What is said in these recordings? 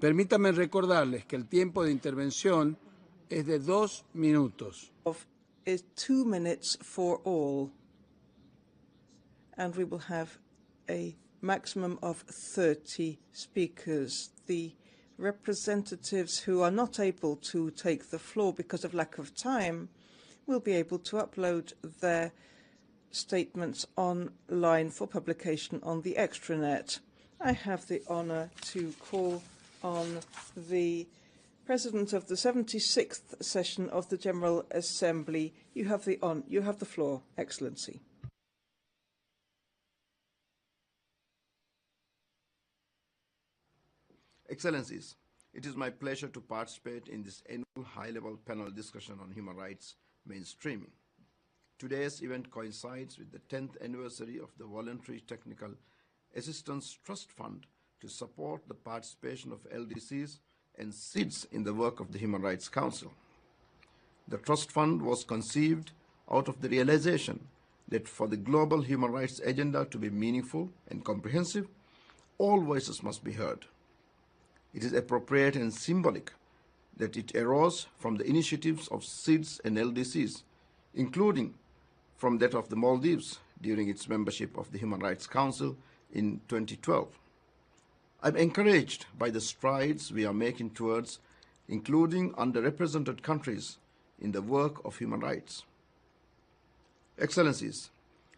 Permítanme recordarles que el tiempo de intervención es de 2 minutos. Is 2 minutes for all, and we will have a maximum of 30 speakers. The representatives who are not able to take the floor because of lack of time will be able to upload their statements online for publication on the extranet. I have the honor to call on the President of the 76th session of the General Assembly. You have the floor, Excellency. Excellencies, it is my pleasure to participate in this annual high-level panel discussion on human rights mainstreaming. Today's event coincides with the 10th anniversary of the Voluntary Technical Assistance Trust Fund to support the participation of LDCs and SIDS in the work of the Human Rights Council. The Trust Fund was conceived out of the realization that for the global human rights agenda to be meaningful and comprehensive, all voices must be heard. It is appropriate and symbolic that it arose from the initiatives of SIDS and LDCs, including from that of the Maldives during its membership of the Human Rights Council in 2012. I'm encouraged by the strides we are making towards including underrepresented countries in the work of human rights. Excellencies,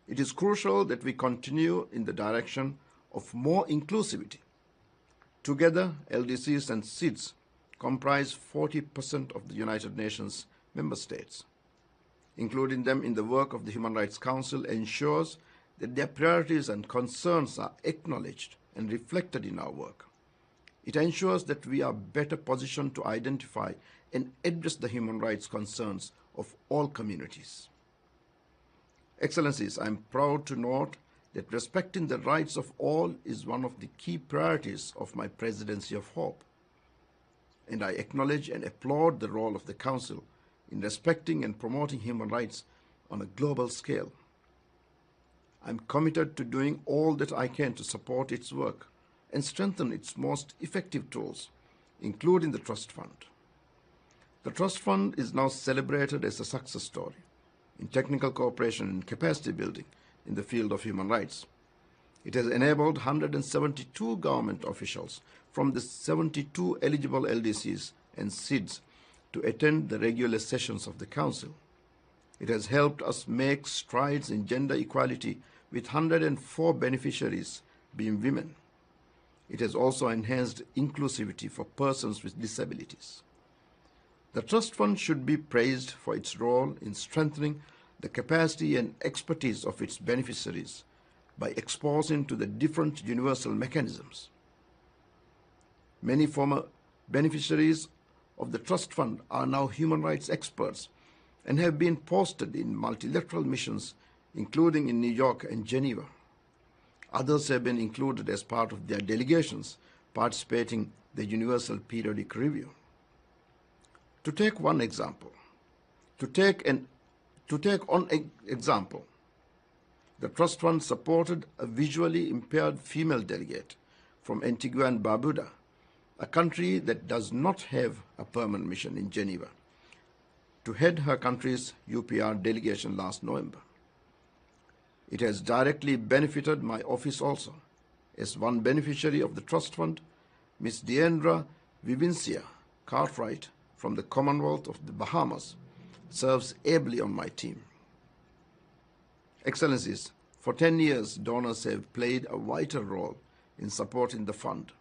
it is crucial that we continue in the direction of more inclusivity. Together, LDCs and SIDS comprise 40% of the United Nations member states. Including them in the work of the Human Rights Council ensures that their priorities and concerns are acknowledged and reflected in our work. It ensures that we are better positioned to identify and address the human rights concerns of all communities. Excellencies, I am proud to note that respecting the rights of all is one of the key priorities of my Presidency of Hope. And I acknowledge and applaud the role of the Council in respecting and promoting human rights on a global scale. I'm committed to doing all that I can to support its work and strengthen its most effective tools, including the Trust Fund. The Trust Fund is now celebrated as a success story in technical cooperation and capacity building in the field of human rights. It has enabled 172 government officials from the 72 eligible LDCs and SIDS to attend the regular sessions of the Council. It has helped us make strides in gender equality with 104 beneficiaries being women. It has also enhanced inclusivity for persons with disabilities. The Trust Fund should be praised for its role in strengthening the capacity and expertise of its beneficiaries by exposing to the different universal mechanisms. Many former beneficiaries of the Trust Fund are now human rights experts and have been posted in multilateral missions, including in New York and Geneva. Others have been included as part of their delegations participating in the Universal Periodic Review. To take one example, the Trust Fund supported a visually impaired female delegate from Antigua and Barbuda, a country that does not have a permanent mission in Geneva, to head her country's UPR delegation last November. It has directly benefited my office also, as one beneficiary of the Trust Fund, Ms. Deandra Vivincia Cartwright from the Commonwealth of the Bahamas, serves ably on my team. Excellencies, for 10 years, donors have played a vital role in supporting the fund.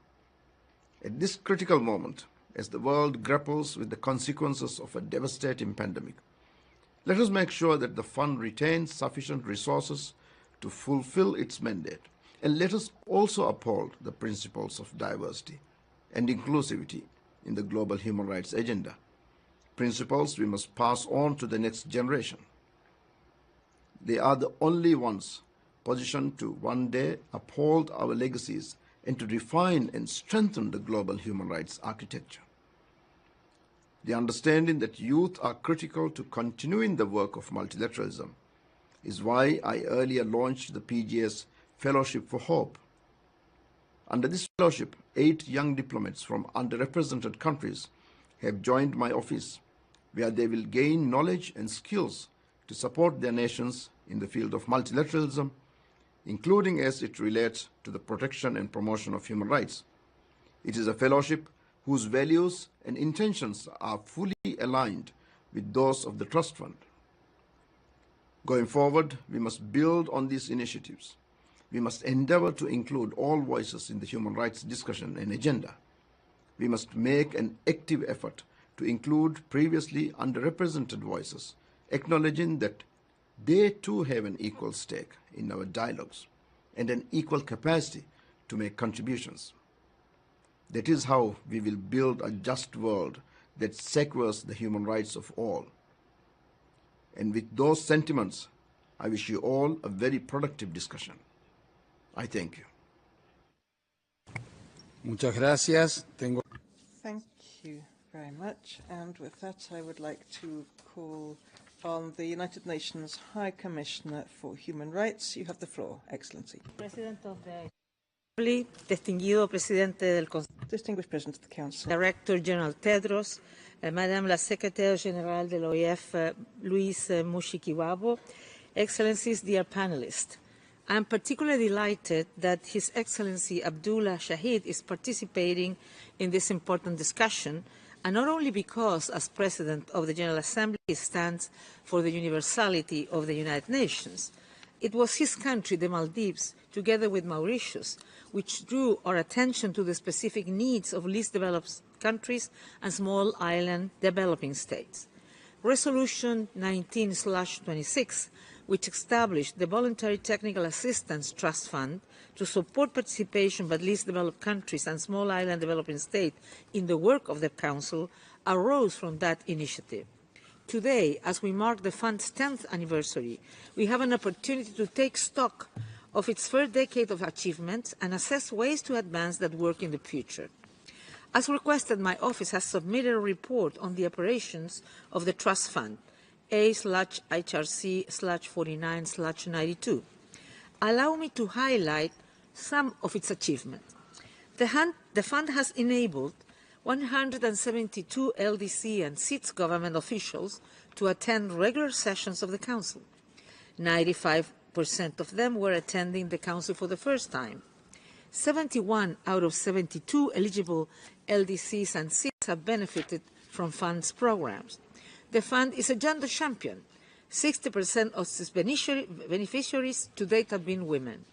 At this critical moment, as the world grapples with the consequences of a devastating pandemic, let us make sure that the fund retains sufficient resources to fulfill its mandate, and let us also uphold the principles of diversity and inclusivity in the global human rights agenda, principles we must pass on to the next generation. They are the only ones positioned to one day uphold our legacies and to refine and strengthen the global human rights architecture. The understanding that youth are critical to continuing the work of multilateralism is why I earlier launched the PGS Fellowship for Hope. Under this fellowship, 8 young diplomats from underrepresented countries have joined my office, where they will gain knowledge and skills to support their nations in the field of multilateralism, including as it relates to the protection and promotion of human rights. It is a fellowship whose values and intentions are fully aligned with those of the Trust Fund. Going forward, we must build on these initiatives. We must endeavor to include all voices in the human rights discussion and agenda. We must make an active effort to include previously underrepresented voices, acknowledging that they too have an equal stake in our dialogues and an equal capacity to make contributions. That is how we will build a just world that secures the human rights of all. And with those sentiments, I wish you all a very productive discussion. I thank you. Muchas gracias. Thank you very much. And with that, I would like to call on the United Nations High Commissioner for Human Rights. You have the floor, Excellency. President of the Assembly, distinguido Presidente del Consejo, Distinguished President of the Council, Director General Tedros, Madame la Secrétaire Générale de l'OIF, Luis Mushikiwabo, Excellencies, dear panelists. I am particularly delighted that His Excellency Abdullah Shahid is participating in this important discussion, and not only because, as President of the General Assembly, he stands for the universality of the United Nations. It was his country, the Maldives, together with Mauritius, which drew our attention to the specific needs of least developed countries and small island developing states. Resolution 19/26, which established the Voluntary Technical Assistance Trust Fund to support participation by least developed countries and small island developing states in the work of the Council, arose from that initiative. Today, as we mark the Fund's 10th anniversary, we have an opportunity to take stock of its first decade of achievements and assess ways to advance that work in the future. As requested, my office has submitted a report on the operations of the Trust Fund, A/HRC/49/92. Allow me to highlight some of its achievements. The fund has enabled 172 LDC and SITS government officials to attend regular sessions of the Council. 95% of them were attending the Council for the first time. 71 out of 72 eligible LDCs and SITS have benefited from funds programs. The fund is a gender champion. 60% of its beneficiaries to date have been women.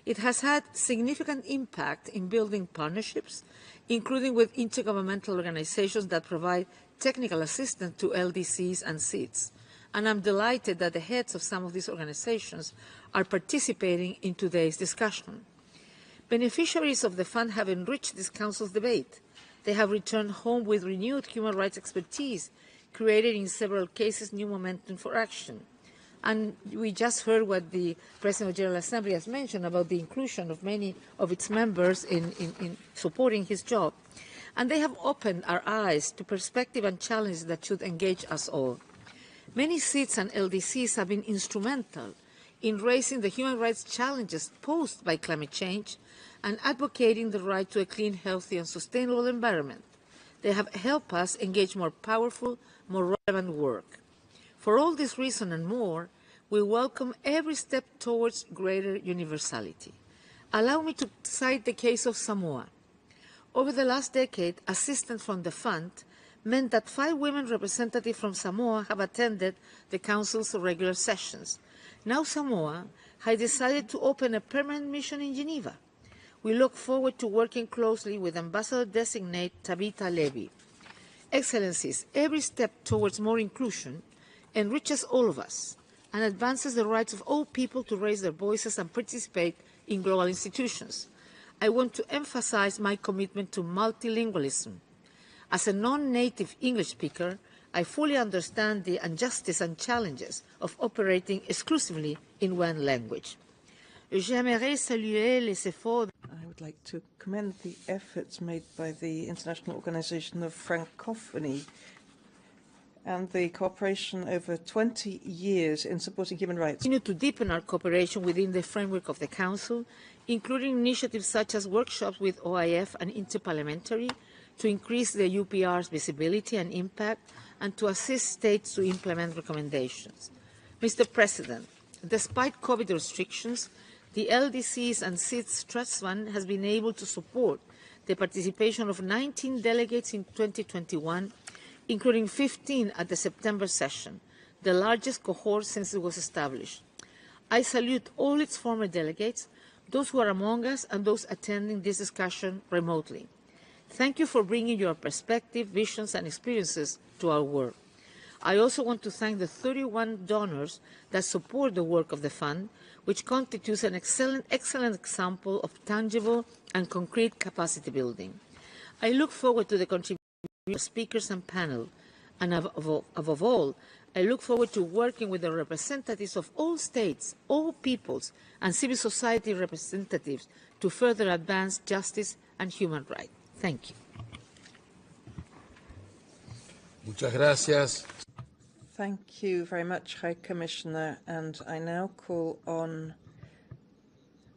It has had significant impact in building partnerships, including with intergovernmental organizations that provide technical assistance to LDCs and SITS. And I'm delighted that the heads of some of these organizations are participating in today's discussion. Beneficiaries of the fund have enriched this Council's debate. They have returned home with renewed human rights expertise, created in several cases new momentum for action. And we just heard what the President of the General Assembly has mentioned about the inclusion of many of its members in supporting his job. And they have opened our eyes to perspective and challenges that should engage us all. Many SITS and LDCs have been instrumental in raising the human rights challenges posed by climate change and advocating the right to a clean, healthy, and sustainable environment. They have helped us engage more powerful, more relevant work. For all this reason and more, we welcome every step towards greater universality. Allow me to cite the case of Samoa. Over the last decade, assistance from the fund meant that 5 women representatives from Samoa have attended the Council's regular sessions. Now Samoa has decided to open a permanent mission in Geneva. We look forward to working closely with Ambassador-designate Tabitha Levy. Excellencies, every step towards more inclusion enriches all of us and advances the rights of all people to raise their voices and participate in global institutions. I want to emphasize my commitment to multilingualism. As a non-native English speaker, I fully understand the injustice and challenges of operating exclusively in one language. J'aimerais saluer les efforts. I would like to commend the efforts made by the International Organization of Francophonie and the cooperation over 20 years in supporting human rights. We continue to deepen our cooperation within the framework of the Council, including initiatives such as workshops with OIF and Interparliamentary to increase the UPR's visibility and impact and to assist states to implement recommendations. Mr. President, despite COVID restrictions, the LDCs and SIDS Trust Fund has been able to support the participation of 19 delegates in 2021, including 15 at the September session, the largest cohort since it was established. I salute all its former delegates, those who are among us and those attending this discussion remotely. Thank you for bringing your perspective, visions and experiences to our work. I also want to thank the 31 donors that support the work of the Fund, which constitutes an excellent example of tangible and concrete capacity building. I look forward to the contribution of speakers and panel, and above all, I look forward to working with the representatives of all states, all peoples, and civil society representatives to further advance justice and human rights. Thank you. Muchas gracias. Thank you very much, High Commissioner. And I now call on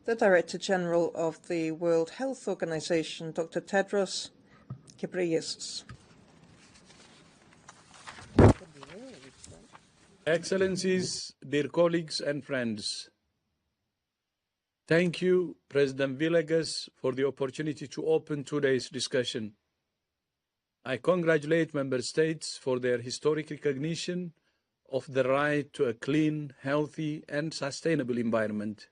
the Director General of the World Health Organization, Dr. Tedros Ghebreyesus. Excellencies, dear colleagues and friends, thank you, President Villegas, for the opportunity to open today's discussion. I congratulate Member States for their historic recognition of the right to a clean, healthy, and sustainable environment.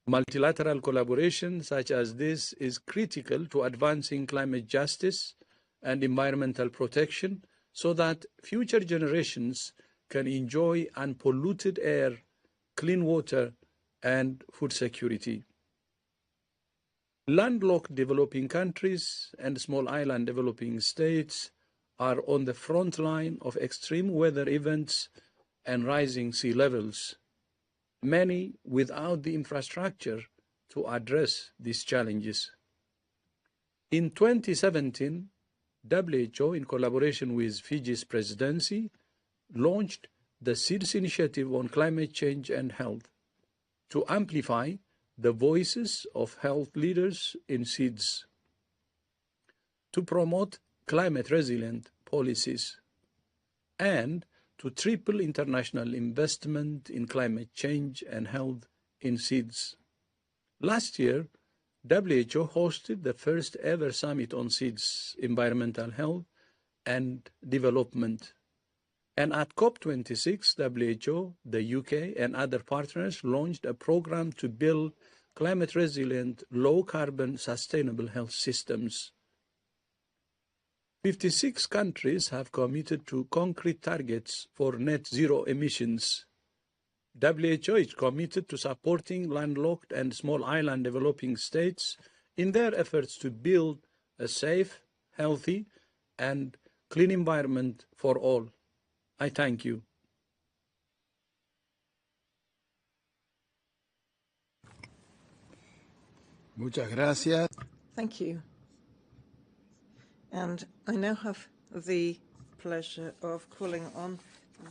Multilateral collaboration such as this is critical to advancing climate justice and environmental protection so that future generations can enjoy unpolluted air, clean water, and food security. Landlocked developing countries and small island developing states are on the front line of extreme weather events and rising sea levels, many without the infrastructure to address these challenges. In 2017, WHO, in collaboration with Fiji's presidency, launched the SIDS Initiative on Climate Change and Health to amplify the voices of health leaders in SIDS, to promote climate-resilient policies, and to triple international investment in climate change and health in SIDS. Last year, WHO hosted the first ever summit on SIDS, environmental health and development. And at COP26, WHO, the UK, and other partners launched a program to build climate-resilient, low-carbon, sustainable health systems. 56 countries have committed to concrete targets for net zero emissions. WHO is committed to supporting landlocked and small island developing states in their efforts to build a safe, healthy, and clean environment for all. I thank you. Muchas gracias. Thank you. And I now have the pleasure of calling on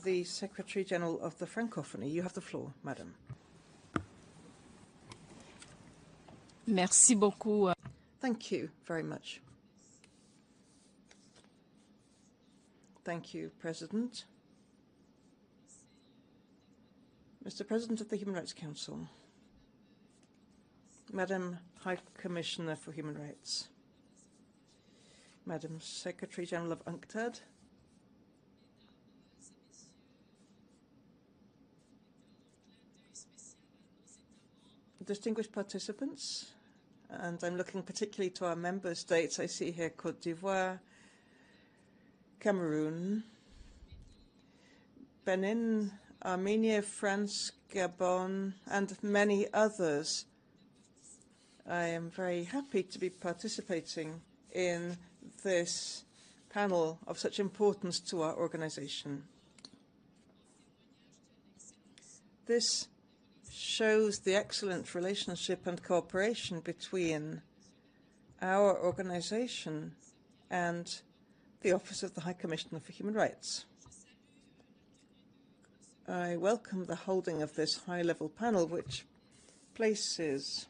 the Secretary General of the Francophonie. You have the floor, Madam. Merci beaucoup. Thank you very much. Thank you, President. Mr. President of the Human Rights Council, Madam High Commissioner for Human Rights, Madam Secretary General of UNCTAD, distinguished participants, and I'm looking particularly to our member states. I see here Côte d'Ivoire, Cameroon, Benin, Armenia, France, Gabon, and many others. I am very happy to be participating in this panel of such importance to our organization. This shows the excellent relationship and cooperation between our organization and the Office of the High Commissioner for Human Rights. I welcome the holding of this high-level panel, which places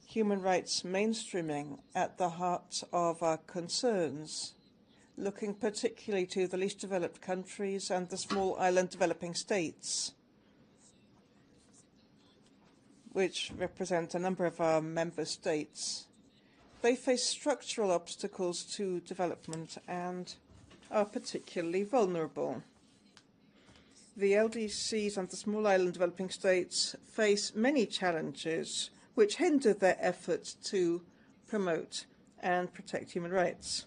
human rights mainstreaming at the heart of our concerns, looking particularly to the least developed countries and the small island developing states, which represent a number of our member states. They face structural obstacles to development and are particularly vulnerable. The LDCs and the small island developing states face many challenges which hinder their efforts to promote and protect human rights.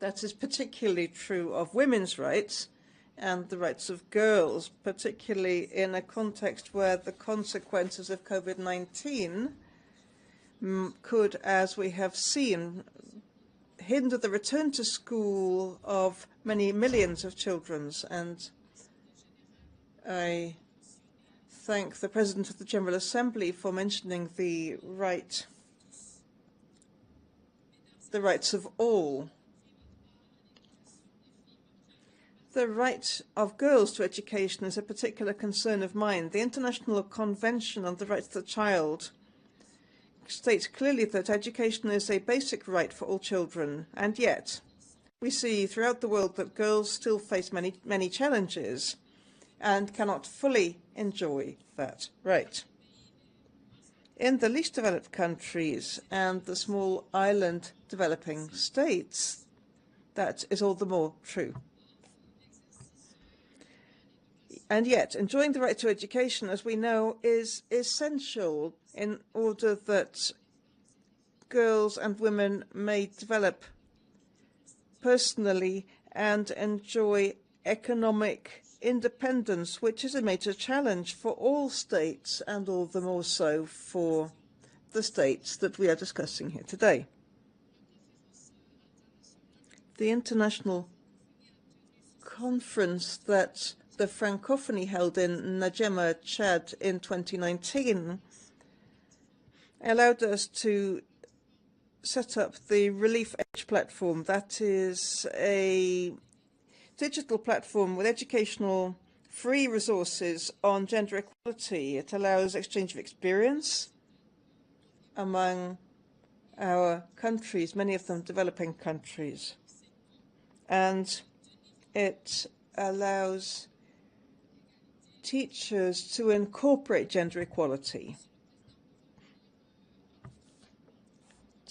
That is particularly true of women's rights and the rights of girls, particularly in a context where the consequences of COVID-19 could, as we have seen, hinder the return to school of many millions of children. And I thank the President of the General Assembly for mentioning the rights of all. The right of girls to education is a particular concern of mine. The International Convention on the Rights of the Child states clearly that education is a basic right for all children, and yet we see throughout the world that girls still face many challenges and cannot fully enjoy that right. In the least developed countries and the small island developing states, that is all the more true. And yet, enjoying the right to education, as we know, is essential in order that girls and women may develop personally and enjoy economic independence, which is a major challenge for all states, and all the more so for the states that we are discussing here today. The international conference that the Francophonie held in N'Djamena, Chad in 2019 allowed us to set up the Relief Age platform. That is a digital platform with educational free resources on gender equality. It allows exchange of experience among our countries, many of them developing countries. And it allows teachers to incorporate gender equality.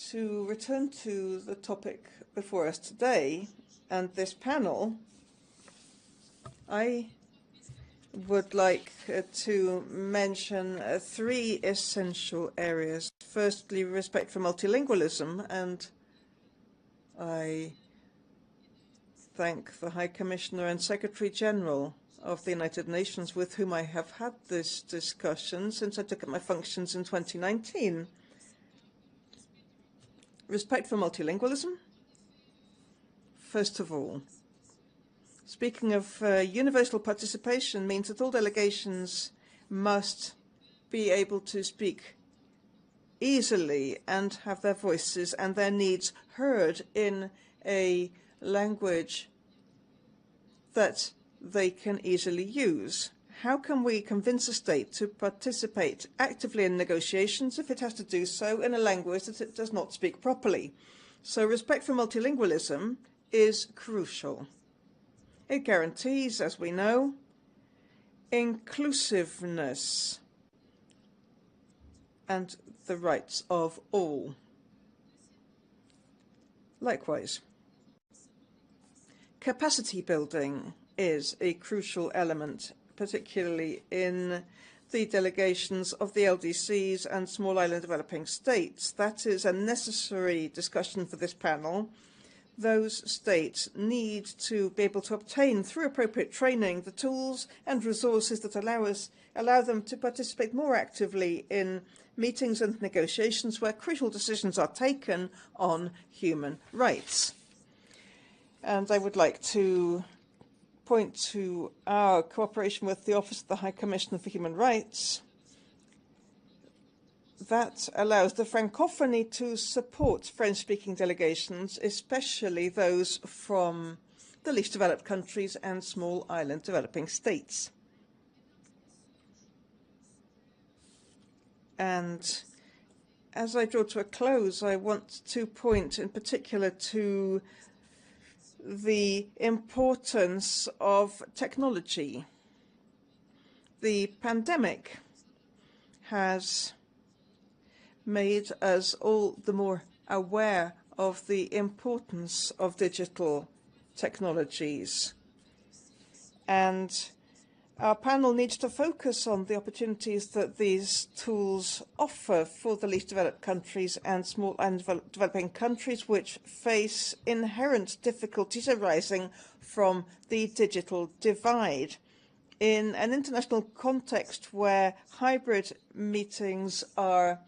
To return to the topic before us today and this panel, I would like to mention three essential areas. Firstly, respect for multilingualism, and I thank the High Commissioner and Secretary General of the United Nations, with whom I have had this discussion since I took up my functions in 2019. Respect for multilingualism. First of all, speaking of universal participation means that all delegations must be able to speak easily and have their voices and their needs heard in a language that they can easily use. How can we convince a state to participate actively in negotiations if it has to do so in a language that it does not speak properly? So respect for multilingualism is crucial. It guarantees, as we know, inclusiveness and the rights of all. Likewise, capacity building is a crucial element, particularly in the delegations of the LDCs and small island developing states. That is a necessary discussion for this panel. Those states need to be able to obtain, through appropriate training, the tools and resources that allow them to participate more actively in meetings and negotiations where crucial decisions are taken on human rights. And I would like to point to our cooperation with the Office of the High Commissioner for Human Rights. that allows the Francophonie to support French-speaking delegations, especially those from the least developed countries and small island developing states. And as I draw to a close, I want to point in particular to the importance of technology. The pandemic has made us all the more aware of the importance of digital technologies. And our panel needs to focus on the opportunities that these tools offer for the least developed countries and small and developing countries which face inherent difficulties arising from the digital divide. In an international context where hybrid meetings are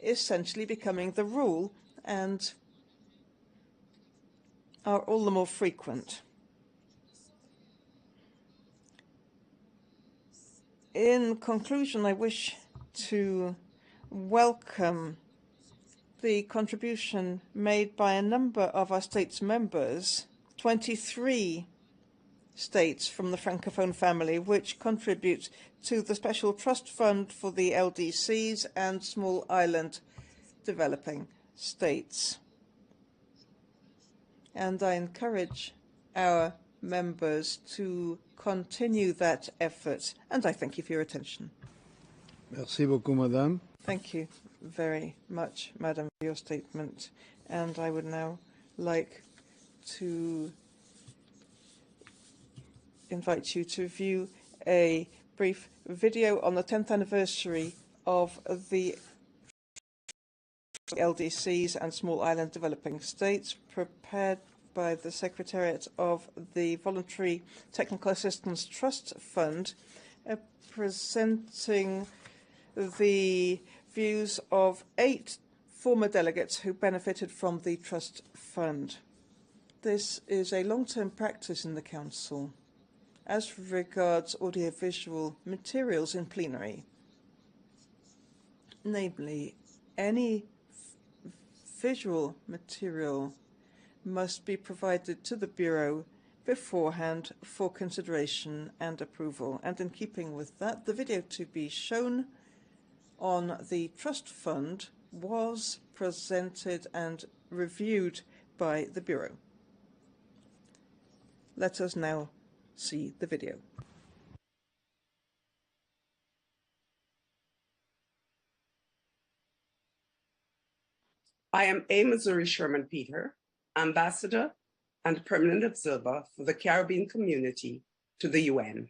essentially becoming the rule and are all the more frequent. In conclusion, I wish to welcome the contribution made by a number of our state's members, 23 states from the Francophone family, which contribute to the Special Trust Fund for the LDCs and small island developing states. And I encourage our members to continue that effort. And I thank you for your attention. Merci beaucoup, Madame. Thank you very much, Madam, for your statement. And I would now like to invite you to view a brief video on the 10th anniversary of the LDCs and small island developing states, prepared by the Secretariat of the Voluntary Technical Assistance Trust Fund, presenting the views of 8 former delegates who benefited from the Trust Fund. This is a long-term practice in the Council as regards audiovisual materials in plenary. Namely, any visual material must be provided to the Bureau beforehand for consideration and approval. And in keeping with that, the video to be shown on the Trust Fund was presented and reviewed by the Bureau. Let us now see the video. I am A. Missouri Sherman Peter, Ambassador and Permanent Observer for the Caribbean Community to the UN.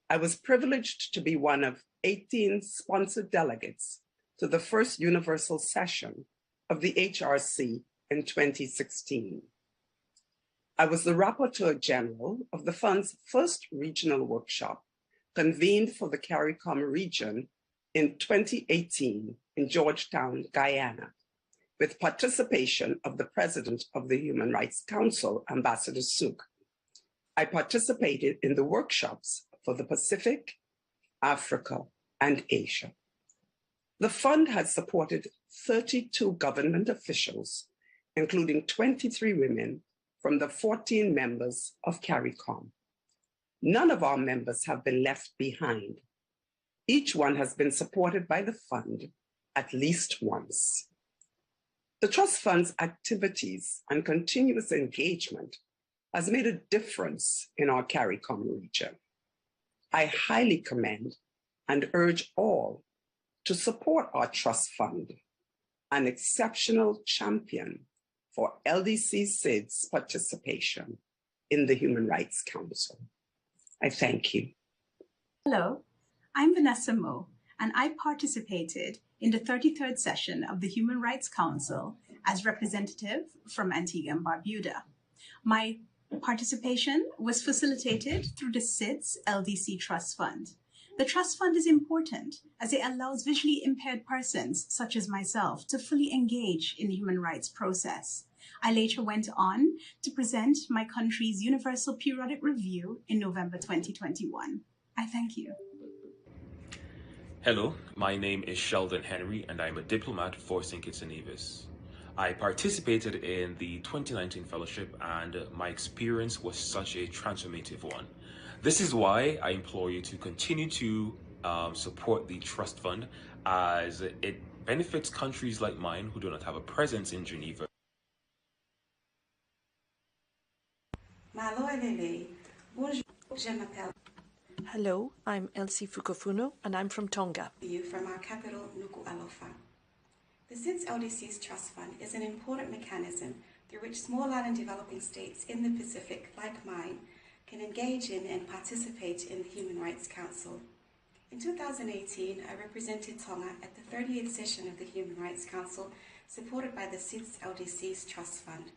I was privileged to be one of 18 sponsored delegates to the first Universal Session of the HRC in 2016. I was the Rapporteur General of the Fund's first regional workshop, convened for the CARICOM region in 2018 in Georgetown, Guyana, with participation of the President of the Human Rights Council, Ambassador Sook. I participated in the workshops for the Pacific, Africa, and Asia. The Fund has supported 32 government officials, including 23 women from the 14 members of CARICOM. None of our members have been left behind. Each one has been supported by the Fund at least once. The Trust Fund's activities and continuous engagement has made a difference in our CARICOM region. I highly commend and urge all to support our Trust Fund, an exceptional champion for LDC SID's participation in the Human Rights Council. I thank you. Hello, I'm Vanessa Moe, and I participated in the 33rd session of the Human Rights Council as representative from Antigua and Barbuda. My participation was facilitated through the SIDS LDC Trust Fund. The Trust Fund is important as it allows visually impaired persons, such as myself, to fully engage in the human rights process. I later went on to present my country's Universal Periodic Review in November 2021. I thank you. Hello, my name is Sheldon Henry, and I'm a diplomat for St. Kitts and Nevis. I participated in the 2019 fellowship, and my experience was such a transformative one. This is why I implore you to continue to support the Trust Fund, as it benefits countries like mine who do not have a presence in Geneva. Hello, I'm Elsie Fukufuno, and I'm from Tonga. From our capital, Nuku'alofa. The SIDS LDC's Trust Fund is an important mechanism through which small island developing states in the Pacific, like mine, can engage in and participate in the Human Rights Council. In 2018, I represented Tonga at the 30th session of the Human Rights Council, supported by the SIDS LDC's Trust Fund.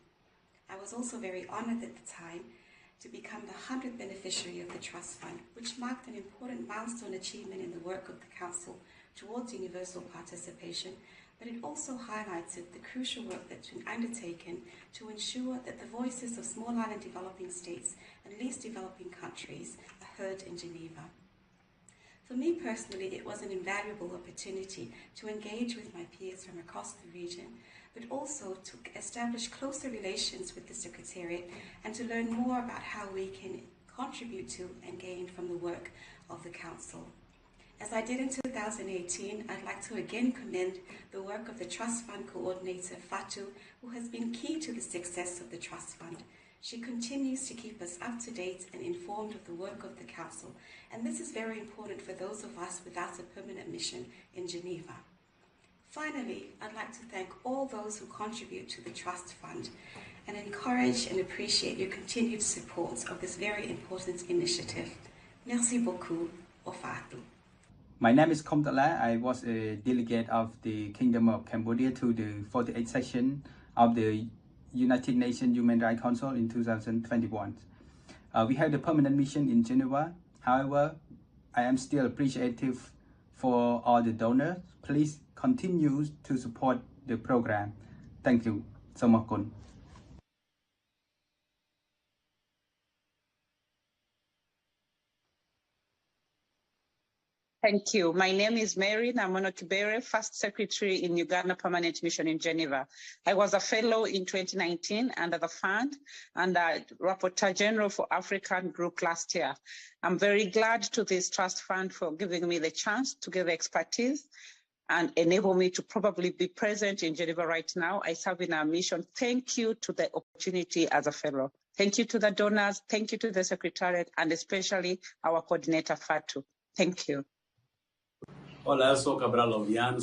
I was also very honored at the time to become the 100th beneficiary of the Trust Fund, which marked an important milestone achievement in the work of the Council towards universal participation, but it also highlighted the crucial work that's been undertaken to ensure that the voices of small island developing states and least developing countries are heard in Geneva. For me personally, it was an invaluable opportunity to engage with my peers from across the region, but also to establish closer relations with the Secretariat and to learn more about how we can contribute to and gain from the work of the Council. As I did in 2018, I'd like to again commend the work of the Trust Fund Coordinator, Fatu, who has been key to the success of the Trust Fund. She continues to keep us up to date and informed of the work of the Council, and this is very important for those of us without a permanent mission in Geneva. Finally, I'd like to thank all those who contribute to the Trust Fund and encourage and appreciate your continued support of this very important initiative. Merci beaucoup. Ofatu. My name is Komtala. I was a delegate of the Kingdom of Cambodia to the 48th session of the United Nations Human Rights Council in 2021. We had a permanent mission in Geneva. However, I am still appreciative for all the donors. Please continue to support the program. Thank you. Somakun. Thank you. My name is Mary Namonokibere, First Secretary in Uganda Permanent Mission in Geneva. I was a fellow in 2019 under the fund and a Rapporteur General for African Group last year. I'm very glad to this Trust Fund for giving me the chance to give expertise and enable me to probably be present in Geneva right now. I serve in our mission. Thank you to the opportunity as a fellow. Thank you to the donors. Thank you to the Secretariat and especially our coordinator, Fatu. Thank you. Hola, soy Cabral Obian,